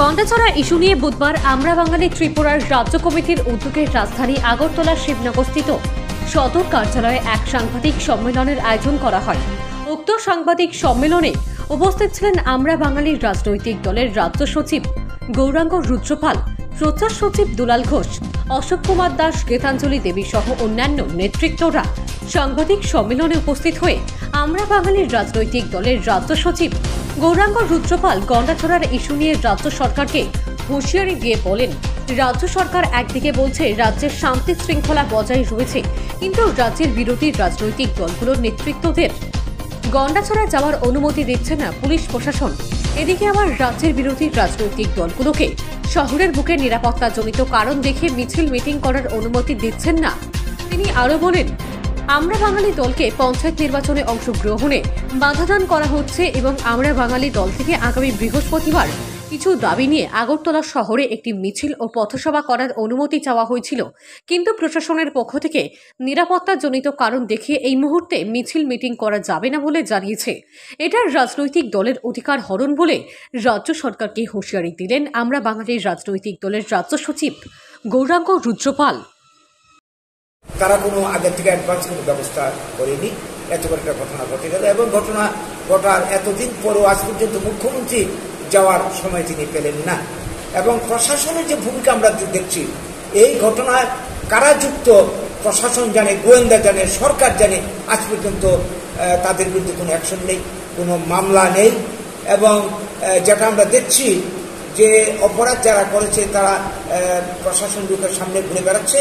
Gandacherra issue নিয়ে বুধবার আমরা বাঙালি ত্রিপুরার রাজ্য কমিটির উদ্যোগে রাজধানী আগরতলা শিবনগরস্থিত সদর কার্যালয়ে এক সাংবাদিক সম্মেলনের আয়োজন করা হয়। উক্ত সাংবাদিক সম্মেলনে উপস্থিত ছিলেন আমরা বাঙালির রাজনৈতিক দলের রাজ্য সচিব গৌরাঙ্গ রুদ্রপাল, প্রচার সচিব দুলাল ঘোষ, অশোক কুমার দাস, গীতাঞ্জলি দেবী সহ অন্যান্য নেতৃত্বরা। সাংবাদিক সম্মেলনে উপস্থিত হয়ে আমরা বাঙালির রাজনৈতিক দলের রাজ্য সচিব গৌরাঙ্গ রুদ্রপাল গন্ডাছড়ার ইস্যু নিয়ে রাজ্য সরকারকে হুঁশিয়ারি দিয়ে বলেন, রাজ্য সরকার একদিকে বলছে রাজ্যের শান্তি শৃঙ্খলা বজায় রয়েছে, কিন্তু রাজ্যের বিরোধী রাজনৈতিক দলগুলোর নেতৃত্বদের গন্ডাছড়া যাওয়ার অনুমতি দিচ্ছে না পুলিশ প্রশাসন। এদিকে আবার রাজ্যের বিরোধী রাজনৈতিক দলগুলোকে শহরের বুকে নিরাপত্তাজনিত কারণ দেখে মিছিল মিটিং করার অনুমতি দিচ্ছেন না। তিনি আরও বলেন, আমরা বাঙালি দলকে পঞ্চায়েত নির্বাচনে অংশগ্রহণে বাধাদান করা হচ্ছে এবং আমরা বাঙালি দল থেকে আগামী বৃহস্পতিবার কিছু দাবি নিয়ে আগরতলা শহরে একটি মিছিল ও পথসভা করার অনুমতি চাওয়া হয়েছিল, কিন্তু প্রশাসনের পক্ষ থেকে নিরাপত্তাজনিত কারণ দেখিয়ে এই মুহূর্তে মিছিল মিটিং করা যাবে না বলে জানিয়েছে। এটা রাজনৈতিক দলের অধিকার হরণ বলে রাজ্য সরকারকে হুঁশিয়ারি দিলেন আমরা বাঙালির রাজনৈতিক দলের রাজ্য সচিব গৌরাঙ্গ রুদ্রপাল। তারা কোনো আগের থেকে অ্যাডভান্স কোনো ব্যবস্থা করেনি, এত বড় একটা ঘটনা ঘটে গেল এবং ঘটনা ঘটার এতদিন পরও আজ পর্যন্ত মুখ্যমন্ত্রী যাওয়ার সময় তিনি পেলেন না। এবং প্রশাসনের যে ভূমিকা আমরা দেখছি, এই ঘটনায় কারা যুক্ত প্রশাসন জানে, গোয়েন্দা জানে, সরকার জানে, আজ পর্যন্ত তাদের বিরুদ্ধে কোনো অ্যাকশন নেই, কোনো মামলা নেই। এবং যেটা আমরা দেখছি যে অপরাধ যারা করেছে তারা প্রশাসন লোকের সামনে ঘুরে বেড়াচ্ছে,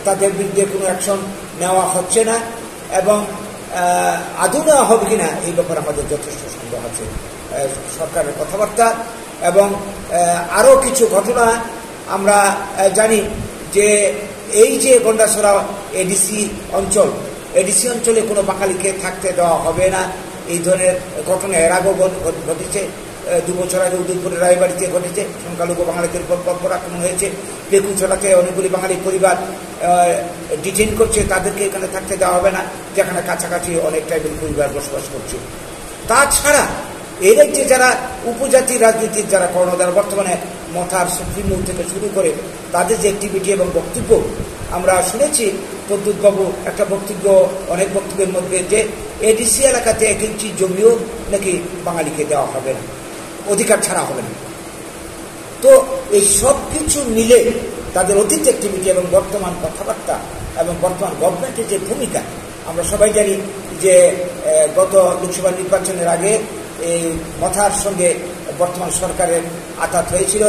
তাদের বিরুদ্ধে কোনো অ্যাকশন নেওয়া হচ্ছে না এবং আদৌ নেওয়া হবে কিনা এই ব্যাপারে আমাদের যথেষ্ট সন্দেহ আছে। সরকারের কথাবার্তা এবং আরও কিছু ঘটনা আমরা জানি যে এই যে গন্ডাছড়া এডিসি অঞ্চলে কোনো বাঙালিকে থাকতে দেওয়া হবে না, এই ধরনের ঘটনা এর আগেও ঘটেছে। 2 বছর আগে উদয়পুরের রায়বাড়িতে ঘটেছে, সংখ্যালঘু বাঙালিদের উপর পরপর আক্রমণ হয়েছে। পেকুছড়াতে অনেকগুলি বাঙালি পরিবার ডিটেইন করছে, তাদেরকে এখানে থাকতে দেওয়া হবে না, যেখানে কাছাকাছি অনেক ট্রাইবেল পরিবার বসবাস করছে। তাছাড়া এই রাজ্যে যারা উপজাতি রাজনীতির যারা কর্ণধার, বর্তমানে মথার সুপ্রিমো থেকে শুরু করে তাদের যে অ্যাক্টিভিটি এবং বক্তব্য আমরা শুনেছি, প্রদ্যুৎবাবু একটা অনেক বক্তব্যের মধ্যে যে এডিসি এলাকাতে 1 ইঞ্চি জমিও নাকি বাঙালিকে দেওয়া হবে না, অধিকার ছাড়া হবে না। তো এই সব কিছু মিলে তাদের অতীত অ্যাক্টিভিটি এবং বর্তমান কথাবার্তা এবং বর্তমান গভর্নমেন্টের যে ভূমিকা, আমরা সবাই জানি যে গত লোকসভা নির্বাচনের আগে এই মথার সঙ্গে বর্তমান সরকারের আঘাত হয়েছিল।